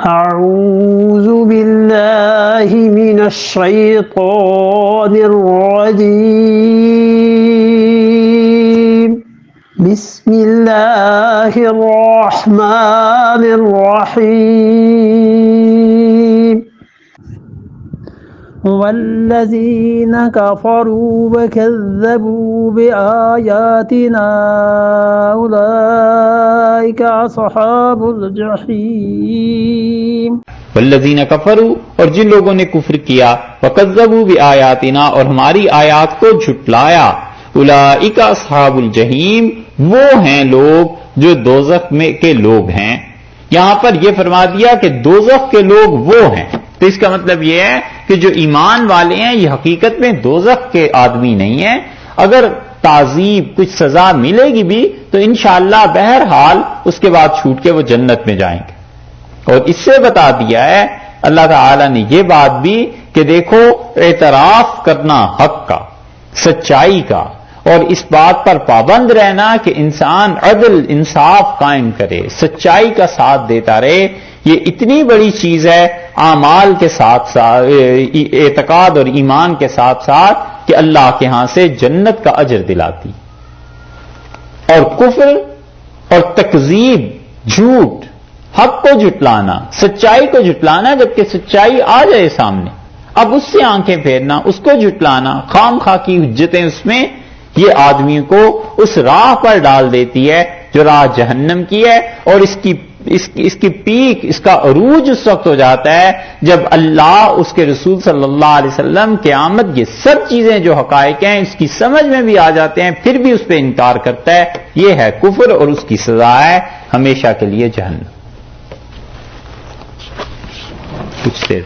أعوذ بالله من الشيطان الرجيم بسم الله الرحمن الرحيم والذين كفروا وكذبوا بآياتنا أولئك أصحاب الجحيم والذین کفروا، اور جن لوگوں نے کفر کیا، وکذبوا بآیاتنا، اور ہماری آیات کو جھٹلایا، اولئک اصحاب الجحیم، وہ ہیں لوگ جو دوزخ میں کے لوگ ہیں۔ یہاں پر یہ فرما دیا کہ دوزخ کے لوگ وہ ہیں، تو اس کا مطلب یہ ہے کہ جو ایمان والے ہیں یہ حقیقت میں دوزخ کے آدمی نہیں ہیں۔ اگر تعذیب کچھ سزا ملے گی بھی تو انشاءاللہ بہرحال اس کے بعد چھوٹ کے وہ جنت میں جائیں گے۔ اور اس سے بتا دیا ہے اللہ تعالی نے یہ بات بھی کہ دیکھو، اعتراف کرنا حق کا، سچائی کا، اور اس بات پر پابند رہنا کہ انسان عدل انصاف قائم کرے، سچائی کا ساتھ دیتا رہے، یہ اتنی بڑی چیز ہے اعمال کے ساتھ ساتھ، اعتقاد اور ایمان کے ساتھ ساتھ، کہ اللہ کے ہاں سے جنت کا اجر دلاتی۔ اور کفر اور تکذیب، جھوٹ، حق کو جھٹلانا، سچائی کو جھٹلانا، جبکہ سچائی آ جائے سامنے، اب اس سے آنکھیں پھیرنا، اس کو جھٹلانا، خام خواہ کی حجتیں اس میں، یہ آدمی کو اس راہ پر ڈال دیتی ہے جو راہ جہنم کی ہے۔ اور اس کی پیک، اس کا عروج اس وقت ہو جاتا ہے جب اللہ، اس کے رسول صلی اللہ علیہ وسلم، قیامت، یہ سب چیزیں جو حقائق ہیں اس کی سمجھ میں بھی آ جاتے ہیں، پھر بھی اس پہ انکار کرتا ہے۔ یہ ہے کفر، اور اس کی سزا ہے ہمیشہ کے لیے جہنم۔ کچھ دیر